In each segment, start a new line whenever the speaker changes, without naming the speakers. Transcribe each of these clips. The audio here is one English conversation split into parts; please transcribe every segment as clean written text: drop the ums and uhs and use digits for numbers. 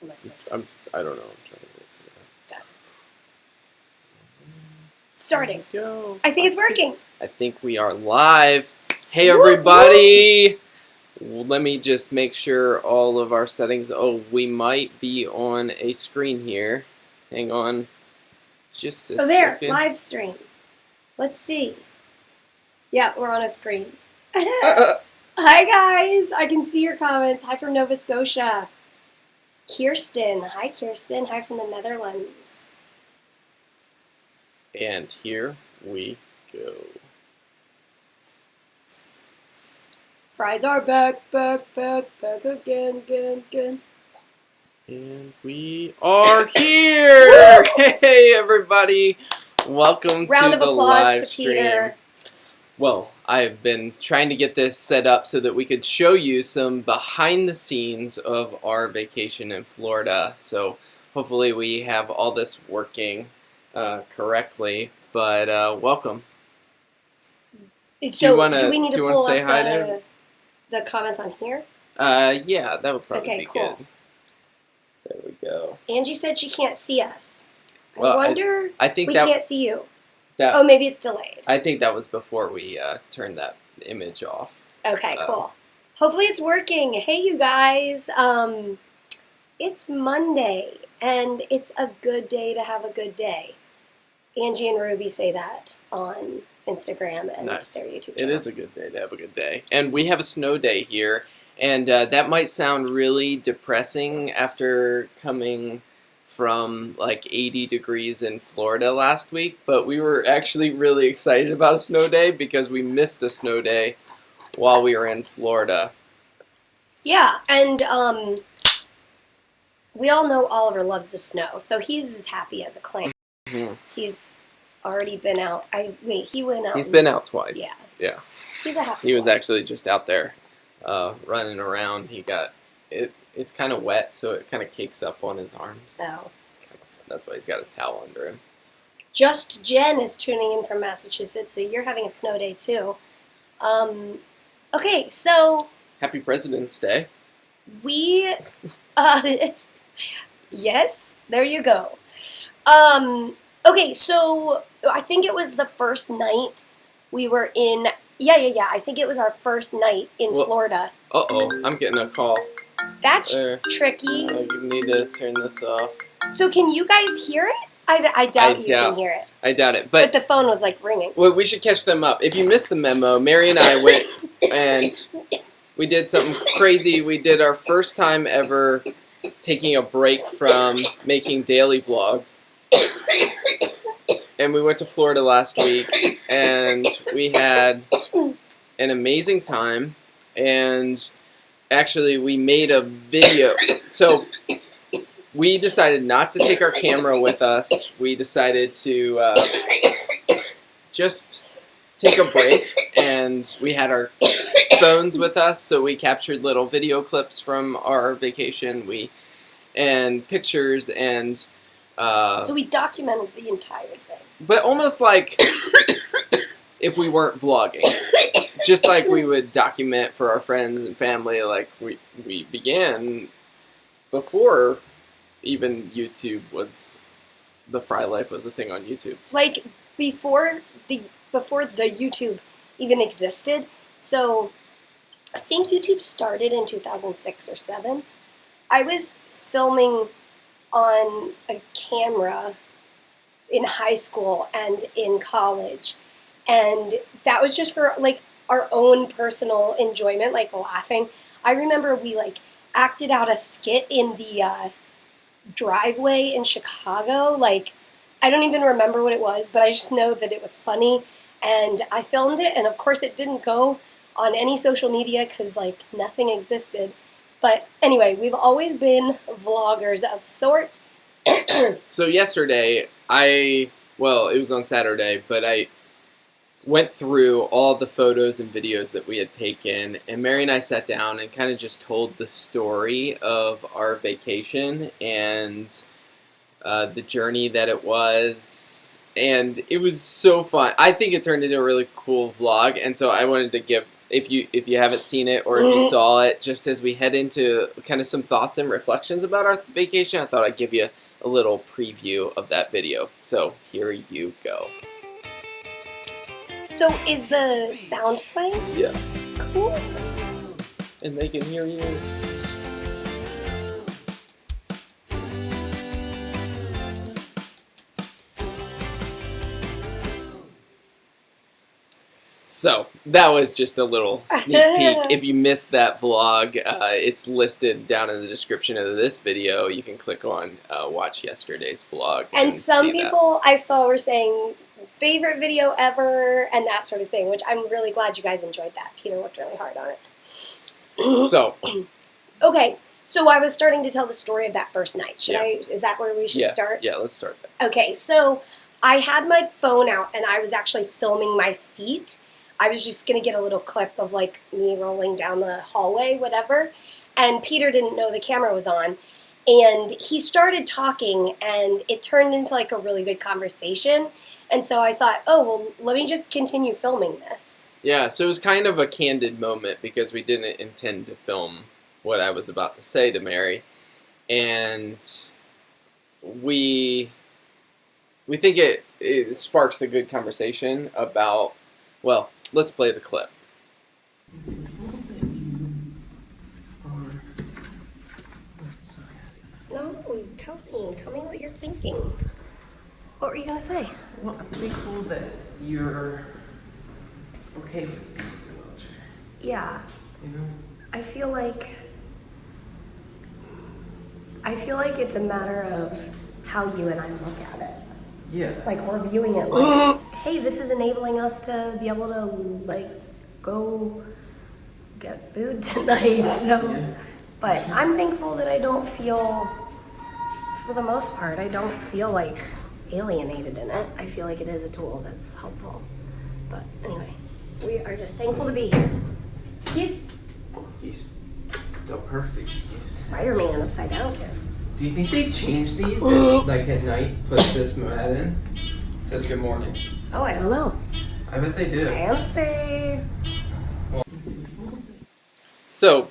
I don't know. I'm trying to figure it out.
Starting.
Go.
I think it's working.
I think we are live. Hey, everybody. Let me just make sure all of our settings. Oh, we might be on a screen here. Hang on. Just a
there,
second.
live stream. Let's see. Yeah, we're on a screen. Hi, guys. I can see your comments. Hi from Nova Scotia. Kirsten. Hi, Kirsten. Hi from the Netherlands.
And here we go.
Fries are back again.
And we are here! Hey, everybody! Welcome
Round
to
of
the
applause
live
to
stream.
Peter.
Well, I've been trying to get this set up so that we could show you some behind the scenes of our vacation in Florida. So hopefully we have all this working correctly. But welcome.
So, do we need to pull
say
up
hi to
the comments on here?
yeah, that would probably be
cool.
good. There we go.
Angie said she can't see us.
Well,
I wonder
I think
we
that,
can't see you.
that
Oh, maybe it's delayed.
I think that was before we turned that image off.
Okay, cool. Hopefully it's working. Hey, you guys. It's Monday, and it's a good day to have a good day. Angie and Ruby say that on Instagram and
Nice.
their YouTube
It
channel.
is a good day to have a good day. And we have a snow day here. And that might sound really depressing after coming from like 80 degrees in Florida last week. But we were actually really excited about a snow day because we missed a snow day while we were in Florida.
Yeah, and we all know Oliver loves the snow, so he's as happy as a clam.
Mm-hmm.
He's already been out. He went out.
He's been out twice.
Yeah. He's a happy
He was
boy.
actually just out there running around. He got it. It's kind of wet, so it kind of cakes up on his arms.
Oh.
That's why he's got a towel under him.
Just Jen is tuning in from Massachusetts, so you're having a snow day too. Okay, so
Happy President's Day.
we, yes, there you go. Okay, so I think it was the first night we were in. Yeah. I think it was our first night in Florida.
Uh-oh, I'm getting a call.
That's
there.
Tricky.
I need to turn this off.
So can you guys hear it? I doubt you can hear it.
I doubt it.
But the phone was like ringing.
Well, we should catch them up. If you missed the memo, Mary and I went and we did something crazy. We did our first time ever taking a break from making daily vlogs. And we went to Florida last week, and we had an amazing time. And actually, we made a video. So we decided not to take our camera with us. We decided to just take a break, and we had our phones with us, so we captured little video clips from our vacation, and pictures, and
so we documented the entire thing.
But almost like if we weren't vlogging, just like we would document for our friends and family, like we began before even YouTube was, the Frey Life was a thing on YouTube.
Like before the YouTube even existed. So I think YouTube started in 2006 or 7. I was filming on a camera in high school and in college, and that was just for like our own personal enjoyment, like laughing. I remember we like acted out a skit in the driveway in Chicago. Like, I don't even remember what it was, but I just know that it was funny, and I filmed it, and of course it didn't go on any social media because like nothing existed. But anyway, we've always been vloggers of sort.
So yesterday, it was on Saturday, but I went through all the photos and videos that we had taken, and Mary and I sat down and kind of just told the story of our vacation and the journey that it was, and it was so fun. I think it turned into a really cool vlog, and so I wanted to give if you haven't seen it or if you saw it, just as we head into kind of some thoughts and reflections about our vacation, I thought I'd give you a little preview of that video. So here you go.
So is the sound playing?
Yeah.
Cool.
And they can hear you. So that was just a little sneak peek. If you missed that vlog, it's listed down in the description of this video. You can click on watch yesterday's vlog.
And some people I saw were saying favorite video ever and that sort of thing, which I'm really glad you guys enjoyed that. Peter worked really hard on it.
So.
Okay, so I was starting to tell the story of that first night. Is that where we should start?
Yeah, let's start there.
Okay, so I had my phone out and I was actually filming my feet. I was just going to get a little clip of like me rolling down the hallway, whatever. And Peter didn't know the camera was on. And he started talking and it turned into like a really good conversation. And so I thought, oh, well, let me just continue filming this.
Yeah, so it was kind of a candid moment because we didn't intend to film what I was about to say to Mary. And we think it sparks a good conversation about, well, let's play the clip.
No, tell me what you're thinking. What were you going to say?
Well, I'm thankful that you're okay with this wheelchair.
Yeah.
You know?
I feel like it's a matter of how you and I look at it.
Yeah.
Like, we're viewing it like, hey, this is enabling us to be able to, like, go get food tonight. So,
Yeah.
But I'm thankful that I don't feel, for the most part, I don't feel like alienated in it. I feel like it is a tool that's helpful. But anyway, we are just thankful to be here. Kiss.
Kiss. The perfect kiss.
Spider-Man upside down kiss.
Do you think they change these like at night? Put this mat in. Says good morning.
Oh, I don't know.
I bet they do.
Fancy.
So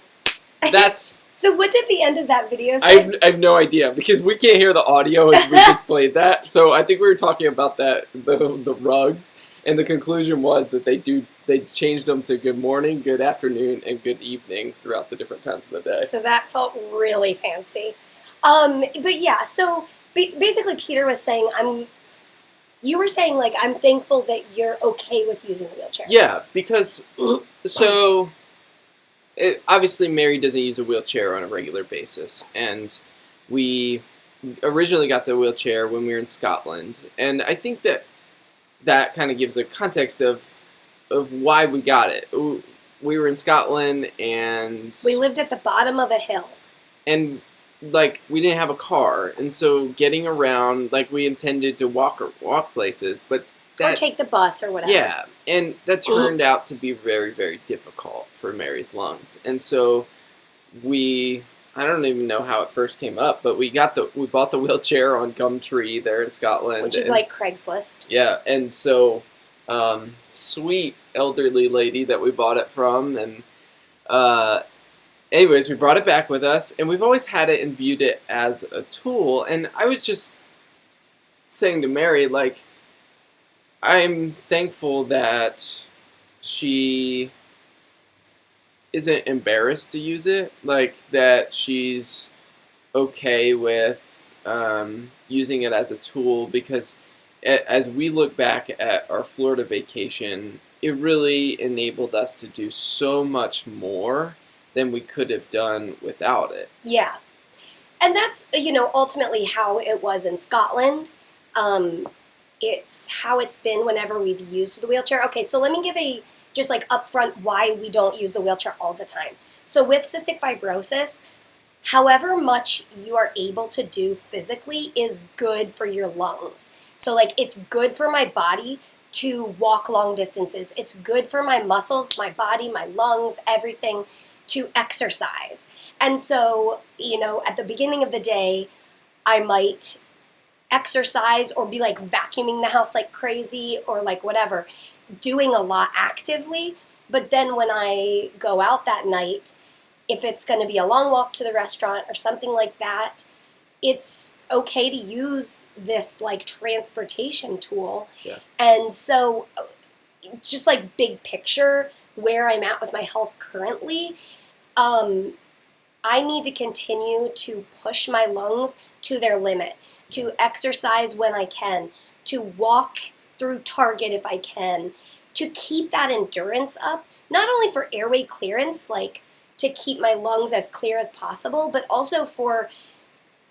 that's.
So what did the end of that video say?
I have no idea because we can't hear the audio as we just played that. So I think we were talking about that the rugs, and the conclusion was that they changed them to good morning, good afternoon, and good evening throughout the different times of the day.
So that felt really fancy. But yeah, so basically Peter was saying, you were saying like, I'm thankful that you're okay with using the wheelchair.
Yeah, because, so, obviously Mary doesn't use a wheelchair on a regular basis, and we originally got the wheelchair when we were in Scotland, and I think that kind of gives a context of why we got it. We were in Scotland, and
we lived at the bottom of a hill.
And like we didn't have a car, and so getting around, like we intended to walk places, but
or take the bus or whatever.
Yeah, and that turned out to be very, very difficult for Mary's lungs, and so I don't even know how it first came up, but we bought the wheelchair on Gumtree there in Scotland,
which is like Craigslist.
Yeah, and so sweet elderly lady that we bought it from, and anyways, we brought it back with us, and we've always had it and viewed it as a tool. And I was just saying to Mary, like, I'm thankful that she isn't embarrassed to use it, like, that she's okay with using it as a tool, because as we look back at our Florida vacation, it really enabled us to do so much more than we could have done without it.
Yeah. And that's, ultimately how it was in Scotland. It's how it's been whenever we've used the wheelchair. Okay, so let me give just like upfront why we don't use the wheelchair all the time. So with cystic fibrosis, however much you are able to do physically is good for your lungs. So like it's good for my body to walk long distances. It's good for my muscles, my body, my lungs, everything, to exercise. And so, at the beginning of the day, I might exercise or be like vacuuming the house like crazy or like whatever, doing a lot actively. But then when I go out that night, if it's going to be a long walk to the restaurant or something like that, it's okay to use this like transportation tool.
Yeah.
And so just like big picture where I'm at with my health currently, I need to continue to push my lungs to their limit, to exercise when I can, to walk through Target if I can, to keep that endurance up, not only for airway clearance, like to keep my lungs as clear as possible, but also for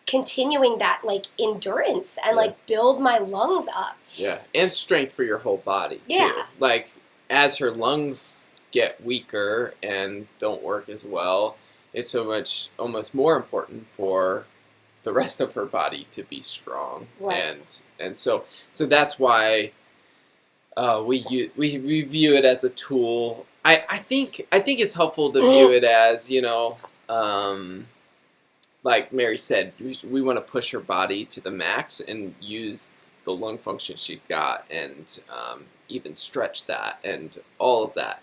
continuing that like endurance and like build my lungs up.
Yeah, and strength for your whole body too.
Yeah.
Like as her lungs get weaker and don't work as well, it's so much almost more important for the rest of her body to be strong.
Right.
And so that's why we view it as a tool. I think it's helpful to view it as, you know, like Mary said, we want to push her body to the max and use the lung function she got and even stretch that and all of that.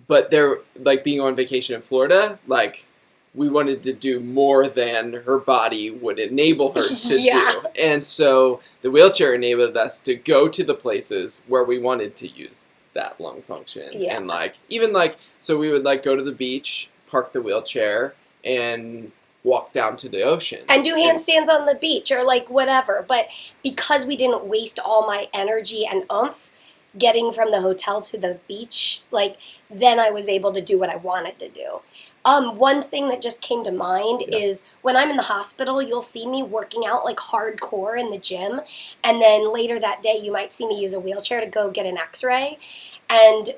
But there, like being on vacation in Florida, like we wanted to do more than her body would enable her to do. And so the wheelchair enabled us to go to the places where we wanted to use that lung function.
Yeah.
And like, even like, so we would like go to the beach, park the wheelchair, and walk down to the ocean.
And do handstands on the beach or like whatever. But because we didn't waste all my energy and oomph getting from the hotel to the beach, like then I was able to do what I wanted to do. One thing that just came to mind is when I'm in the hospital, you'll see me working out like hardcore in the gym. And then later that day, you might see me use a wheelchair to go get an x-ray. And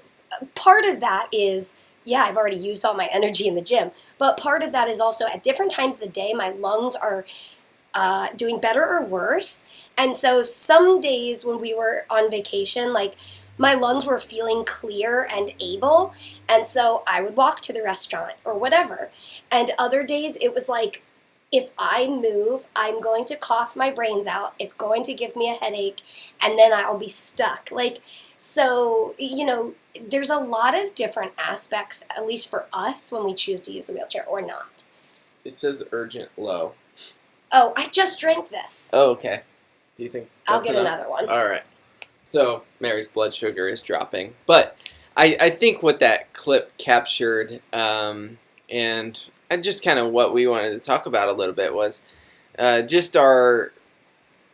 part of that is, yeah, I've already used all my energy in the gym. But part of that is also at different times of the day, my lungs are doing better or worse. And so some days when we were on vacation, like my lungs were feeling clear and able. And so I would walk to the restaurant or whatever. And other days it was like, if I move, I'm going to cough my brains out. It's going to give me a headache. And then I'll be stuck. Like, so, you know, there's a lot of different aspects, at least for us, when we choose to use the wheelchair or not.
It says urgent low.
Oh, I just drank this.
Oh, okay. Do you think
I'll get another one.
All right. So Mary's blood sugar is dropping. But I think what that clip captured, and just kind of what we wanted to talk about a little bit was just our...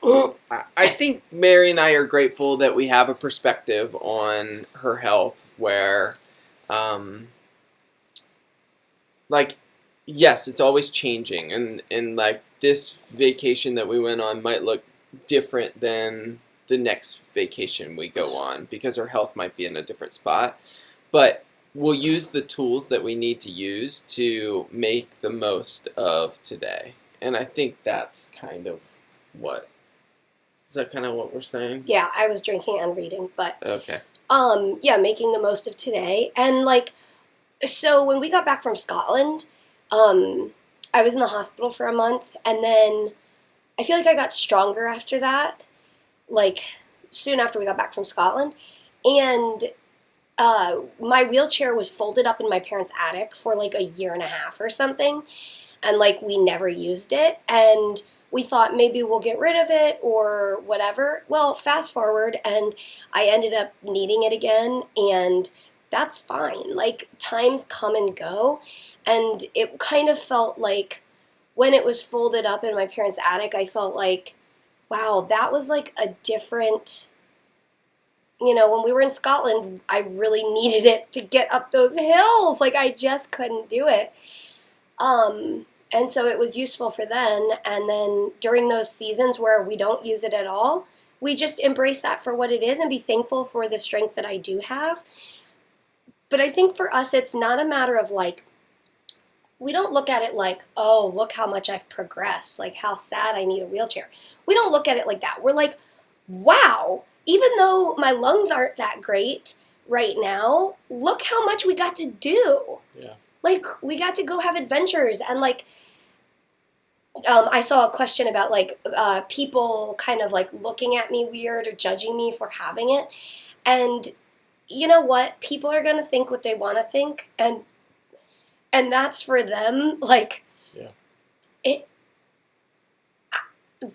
I think Mary and I are grateful that we have a perspective on her health where, like, yes, it's always changing. And like, this vacation that we went on might look different than the next vacation we go on because our health might be in a different spot. But we'll use the tools that we need to use to make the most of today. And I think that's kind of what... Is that kind of what we're saying?
Yeah, I was drinking and reading, but...
Okay.
Yeah, making the most of today. And, like, so when we got back from Scotland, I was in the hospital for a month, and then I feel like I got stronger after that, like, soon after we got back from Scotland. And my wheelchair was folded up in my parents' attic for, like, a year and a half or something, and, like, we never used it, and... we thought maybe we'll get rid of it or whatever. Well, fast forward, and I ended up needing it again, and that's fine. Like, times come and go, and it kind of felt like when it was folded up in my parents' attic, I felt like, wow, that was like a different... You know, when we were in Scotland, I really needed it to get up those hills. Like, I just couldn't do it. And so it was useful for then, and then during those seasons where we don't use it at all, we just embrace that for what it is and be thankful for the strength that I do have. But I think for us, it's not a matter of like, we don't look at it like, oh, look how much I've progressed, like how sad I need a wheelchair. We don't look at it like that. We're like, wow, even though my lungs aren't that great right now, look how much we got to do.
Yeah.
Like, we got to go have adventures, and like, I saw a question about like people kind of like looking at me weird or judging me for having it, and you know what? People are going to think what they want to think, and that's for them. Like,
Yeah.
it,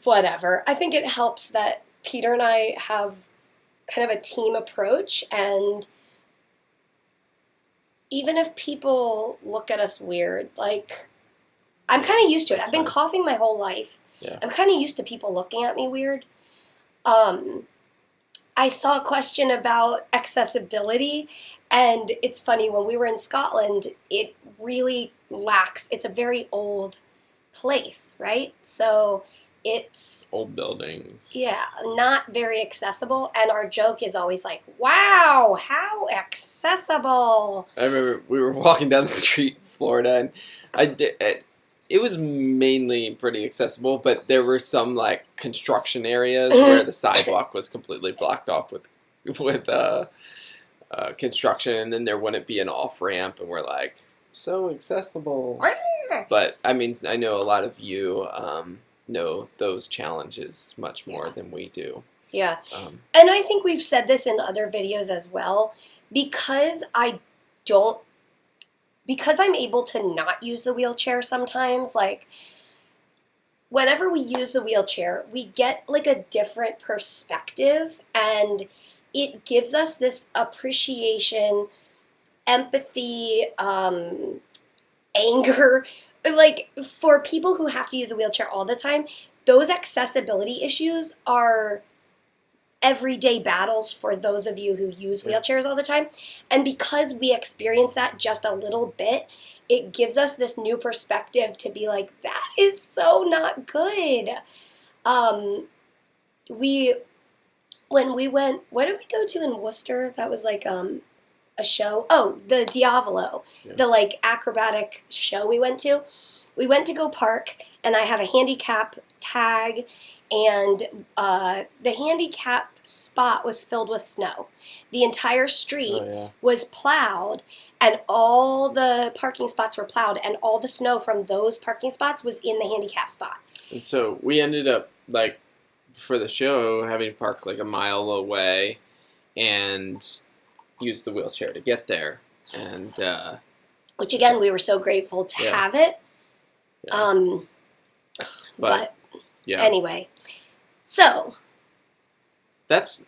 whatever. I think it helps that Peter and I have kind of a team approach, and even if people look at us weird, like, I'm kind of used to it.
That's
I've been
fine.
coughing my whole life.
Yeah.
I'm kind of used to people looking at me weird. I saw a question about accessibility, and it's funny, when we were in Scotland, it really lacks, it's a very old place, right? So it's,
Old buildings.
yeah, not very accessible, and our joke is always like, wow, how accessible.
I remember we were walking down the street in Florida, and it was mainly pretty accessible, but there were some like construction areas where the sidewalk was completely blocked off with construction, and then there wouldn't be an off ramp, and we're like, so accessible. But I mean, I know a lot of you know those challenges much more than we do.
Yeah. And I think we've said this in other videos as well, because I'm able to not use the wheelchair sometimes, like, whenever we use the wheelchair, we get like a different perspective, and it gives us this appreciation, empathy, anger. Like, for people who have to use a wheelchair all the time, those accessibility issues are everyday battles for those of you who use wheelchairs all the time. And because we experience that just a little bit, it gives us this new perspective to be like, that is so not good. When we went, what did we go to in Worcester? That was like a show. Oh, the Diavolo, the like acrobatic show we went to. We went to go park, and I have a handicap tag, and the handicap spot was filled with snow. The entire street was plowed, and all the parking spots were plowed, and all the snow from those parking spots was in the handicap spot.
And so we ended up, like, for the show, having to park like a mile away and use the wheelchair to get there. And
which, again, we were so grateful to have it.
Yeah.
But anyway, so
that's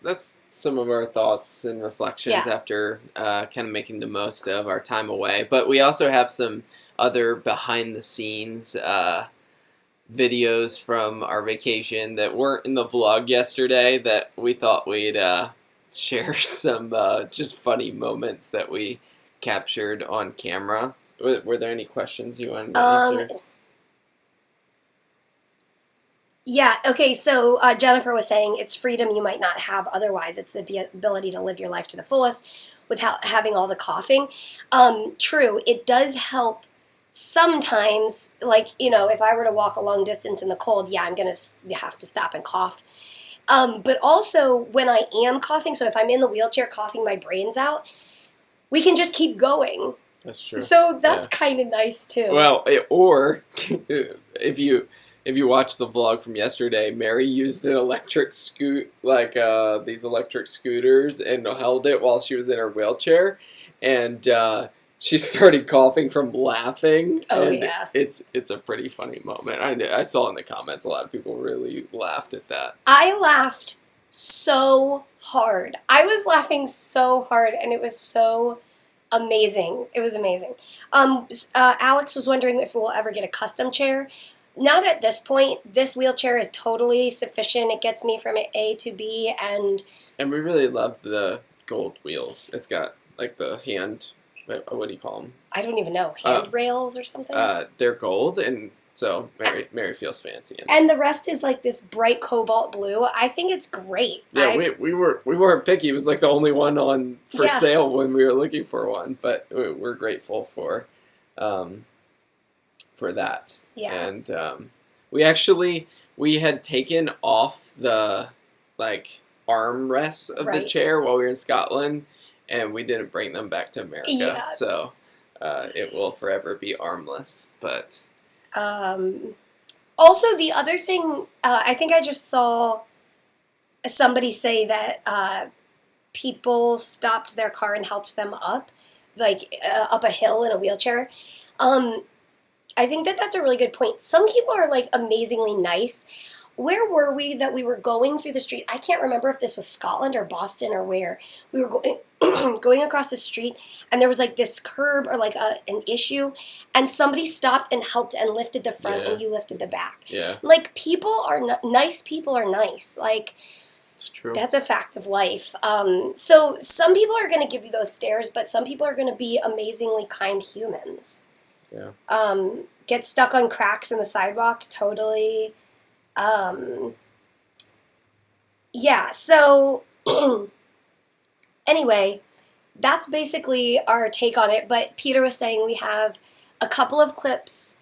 some of our thoughts and reflections after kind of making the most of our time away. But we also have some other behind the scenes videos from our vacation that weren't in the vlog yesterday that we thought we'd share some just funny moments that we captured on camera. Were there any questions you wanted to answer?
Yeah, okay, so Jennifer was saying it's freedom you might not have otherwise. It's the ability to live your life to the fullest without having all the coughing. True, it does help sometimes, like, you know, if I were to walk a long distance in the cold, yeah, I'm going to have to stop and cough. But also, when I am coughing, so if I'm in the wheelchair coughing my brains out, we can just keep going.
That's true.
So that's kind of nice, too.
Well, or if you watch the vlog from yesterday, Mary used an electric these electric scooters, and held it while she was in her wheelchair, and she started coughing from laughing.
Oh,
and
yeah.
It's a pretty funny moment. I saw in the comments a lot of people really laughed at that.
I laughed so hard. I was laughing so hard, and it was so amazing. It was amazing. Alex was wondering if we'll ever get a custom chair. Not at this point. This wheelchair is totally sufficient. It gets me from A to B, and
we really love the gold wheels. It's got like the hand. What do you call them?
I don't even know. Handrails or something?
They're gold, and so Mary feels fancy.
And the rest is like this bright cobalt blue. I think it's great.
Yeah, we weren't picky. It was like the only one on for sale when we were looking for one, but we're grateful for that. Yeah. And we had taken off the like armrests of the chair while we were in Scotland, and we didn't bring them back to America. Yeah. So it will forever be armless. But
also, the other thing, I think I just saw somebody say that people stopped their car and helped them up, like up a hill in a wheelchair. I think that that's a really good point. Some people are like amazingly nice. Where were we that we were going through the street? I can't remember if this was Scotland or Boston or where. We were going across the street, and there was like this curb or like an issue, and somebody stopped and helped and lifted the front, and you lifted the back.
Yeah.
Like, people are nice. People are nice. Like,
it's true.
That's a fact of life. So some people are going to give you those stares, but some people are going to be amazingly kind humans.
Yeah.
Get stuck on cracks in the sidewalk, totally. Yeah, so anyway, that's basically our take on it. But Peter was saying we have a couple of clips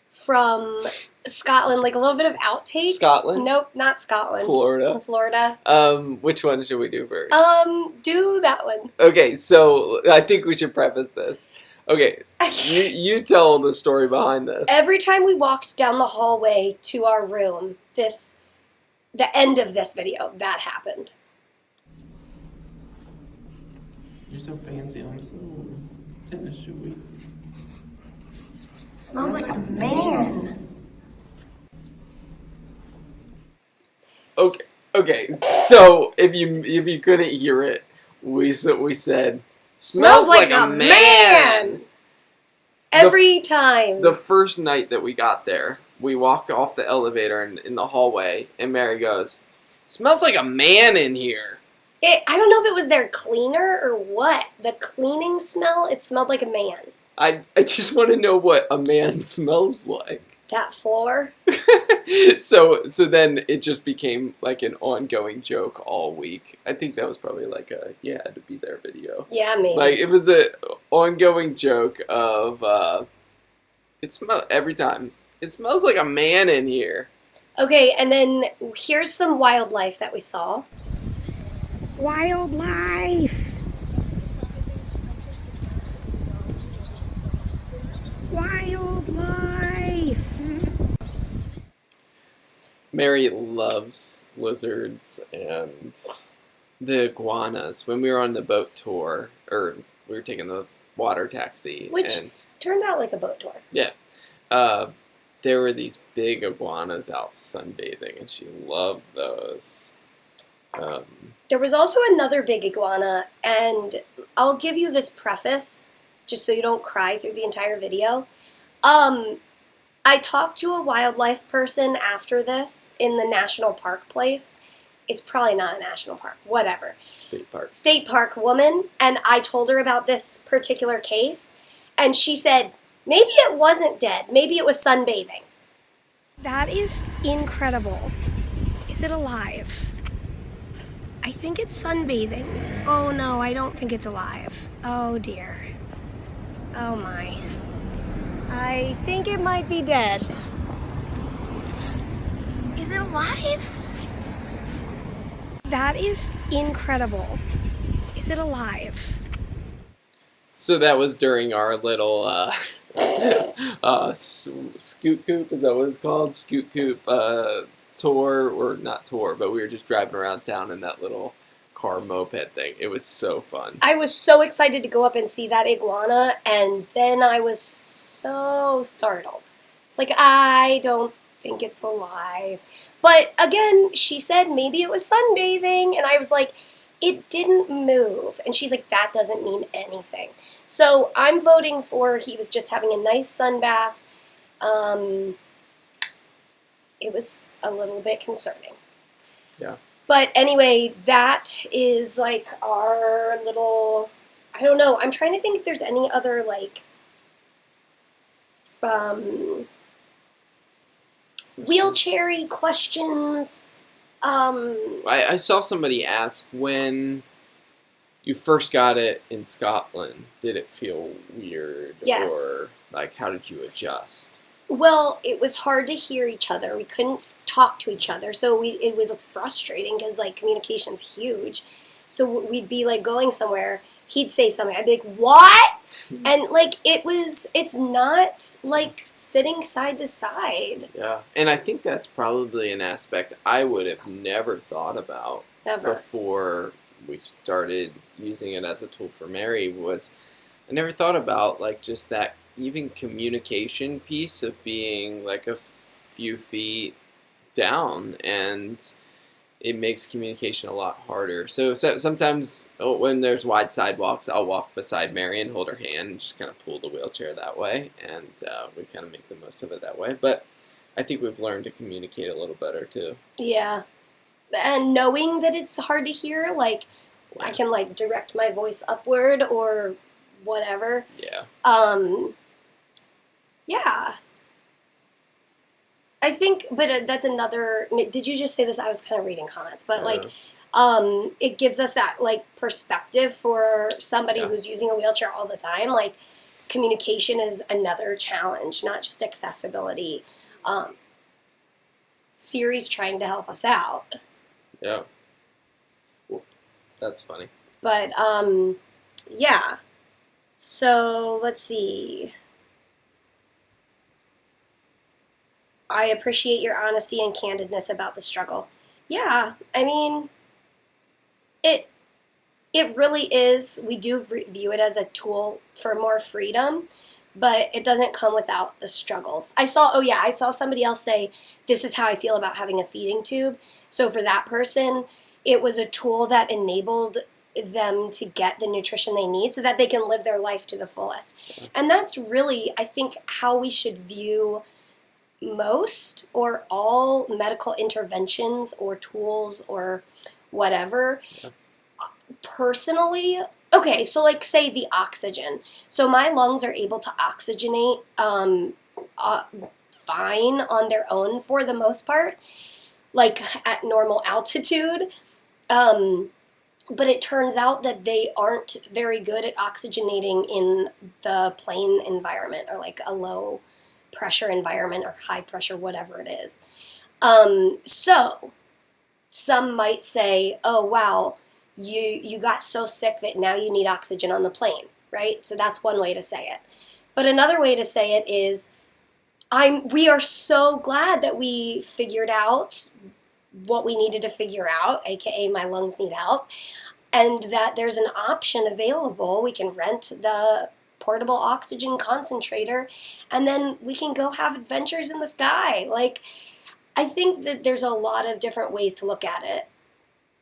from Scotland, like a little bit of outtakes.
Scotland?
Nope, not Scotland.
Florida.
Florida.
Which one should we do first?
Do that one.
Okay, so I think we should preface this. Okay, you tell the story behind this.
Every time we walked down the hallway to our room, the end of this video, that happened.
You're so fancy. I'm so tennis shoey.
Smells like a man.
Okay. So if you couldn't hear it, we said smells like a man.
Every time.
The first night that we got there, we walked off the elevator in the hallway, and Mary goes, "Smells like a man in here."
I don't know if it was their cleaner or what. The cleaning smell, it smelled like a man.
I just want to know what a man smells like.
That floor.
So then it just became like an ongoing joke all week. I think that was probably like a "you had to be there" video.
Yeah, maybe.
Like, it was a ongoing joke of every time. It smells like a man in here.
Okay, and then here's some wildlife that we saw.
Wildlife. Wildlife.
Mary loves lizards and the iguanas. When we were on the boat tour, or we were taking the water taxi,
Which turned out like a boat tour.
Yeah. There were these big iguanas out sunbathing, and she loved those.
There was also another big iguana, and I'll give you this preface, just so you don't cry through the entire video. I talked to a wildlife person after this in the national park place. It's probably not a national park, whatever. State park woman, and I told her about this particular case, and she said, maybe it wasn't dead, maybe it was sunbathing.
That is incredible. Is it alive? I think it's sunbathing. Oh no, I don't think it's alive. Oh dear. Oh my. I think it might be dead. Is it alive? That is incredible. Is it alive?
So that was during our little scoot coop, is that what it's called? Scoot coop tour, or not tour, but we were just driving around town in that little car moped thing. It was so fun.
I was so excited to go up and see that iguana, and then I was so startled. It's like, I don't think it's alive. But again, she said maybe it was sunbathing, and I was like, it didn't move. And she's like, that doesn't mean anything. So I'm voting for he was just having a nice sunbath. It was a little bit concerning.
Yeah.
But anyway, that is like our little, I don't know, I'm trying to think if there's any other like wheelchair-y questions.
I saw somebody ask, when you first got it in Scotland, did it feel weird?
Yes.
Or like, how did you adjust?
Well, it was hard to hear each other. We couldn't talk to each other, so it was frustrating because like communication's huge. So we'd be like going somewhere, he'd say something, I'd be like, what? And like it's not like sitting side to side.
Yeah, and I think that's probably an aspect I would have never thought about
Ever.
before we started using it as a tool for Mary was I never thought about like just that even communication piece of being like a few feet down, and it makes communication a lot harder. So sometimes when there's wide sidewalks, I'll walk beside Mary and hold her hand and just kind of pull the wheelchair that way, and we kind of make the most of it that way. But I think we've learned to communicate a little better too.
Yeah. And knowing that it's hard to hear, like, I can, like, direct my voice upward or whatever.
Yeah.
Yeah. I think, but that's another, did you just say this? I was kind of reading comments, but, like, it gives us that, like, perspective for somebody who's using a wheelchair all the time. Like, communication is another challenge, not just accessibility. Siri's trying to help us out.
Yeah. That's funny.
But, yeah. So, let's see. I appreciate your honesty and candidness about the struggle. Yeah, I mean, it really is. We do view it as a tool for more freedom, but it doesn't come without the struggles. I saw somebody else say, this is how I feel about having a feeding tube. So for that person, it was a tool that enabled them to get the nutrition they need so that they can live their life to the fullest. And that's really, I think, how we should view most or all medical interventions or tools or whatever.
Yeah.
Personally, okay, so like say the oxygen. So my lungs are able to oxygenate fine on their own for the most part, like at normal altitude. But it turns out that they aren't very good at oxygenating in the plain environment or like a low pressure environment or high pressure, whatever it is. So some might say, oh, wow, you got so sick that now you need oxygen on the plane, right? So that's one way to say it. But another way to say it is, we are so glad that we figured out what we needed to figure out, aka my lungs need help, and that there's an option available. We can rent the portable oxygen concentrator, and then we can go have adventures in the sky. Like, I think that there's a lot of different ways to look at it.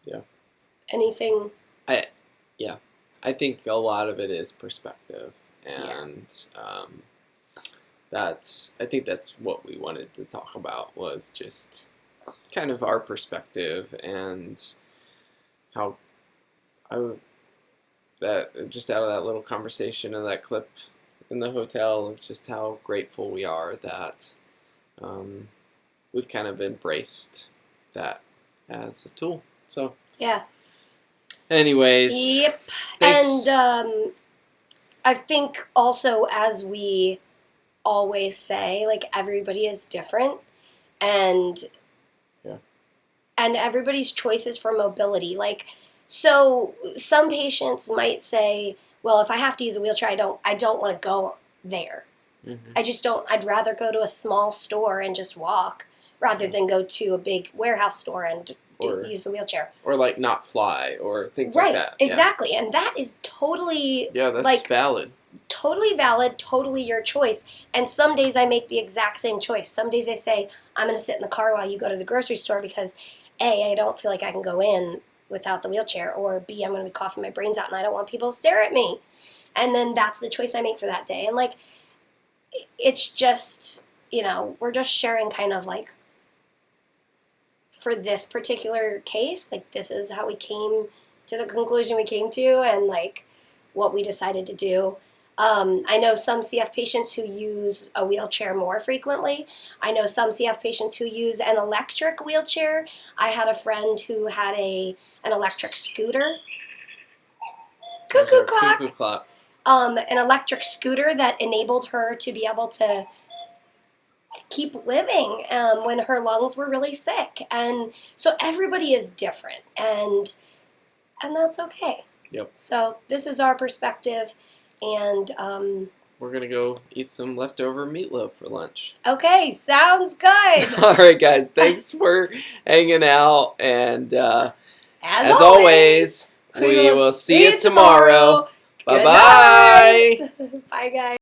Yeah.
Anything?
I think a lot of it is perspective, and I think that's what we wanted to talk about, was just kind of our perspective and how that just out of that little conversation and that clip in the hotel of just how grateful we are that we've kind of embraced that as a tool. So
Yeah.
anyways,
Yep.
thanks.
And I think also, as we always say, like, everybody is different, and everybody's choices for mobility. Like, so some patients might say, well, if I have to use a wheelchair, I don't want to go there.
Mm-hmm.
I just don't. I'd rather go to a small store and just walk rather than go to a big warehouse store and use the wheelchair.
Or like not fly or things
Right,
like that.
exactly. Yeah. And that is totally
That's
like
valid.
Totally valid, totally your choice. And some days I make the exact same choice. Some days I say, I'm going to sit in the car while you go to the grocery store because A, I don't feel like I can go in without the wheelchair, or B, I'm going to be coughing my brains out and I don't want people to stare at me. And then that's the choice I make for that day. And like, it's just, we're just sharing kind of like, for this particular case, like, this is how we came to the conclusion we came to and like what we decided to do. I know some CF patients who use a wheelchair more frequently. I know some CF patients who use an electric wheelchair. I had a friend who had an electric scooter. Cuckoo clock.
Cuckoo clock.
An electric scooter that enabled her to be able to keep living when her lungs were really sick. And so everybody is different, and that's okay.
Yep.
So this is our perspective, and
we're going to go eat some leftover meatloaf for lunch.
Okay, sounds good.
All right, guys. Thanks for hanging out. And as
always,
We will see you tomorrow.
Good
Bye-bye.
night. Bye, guys.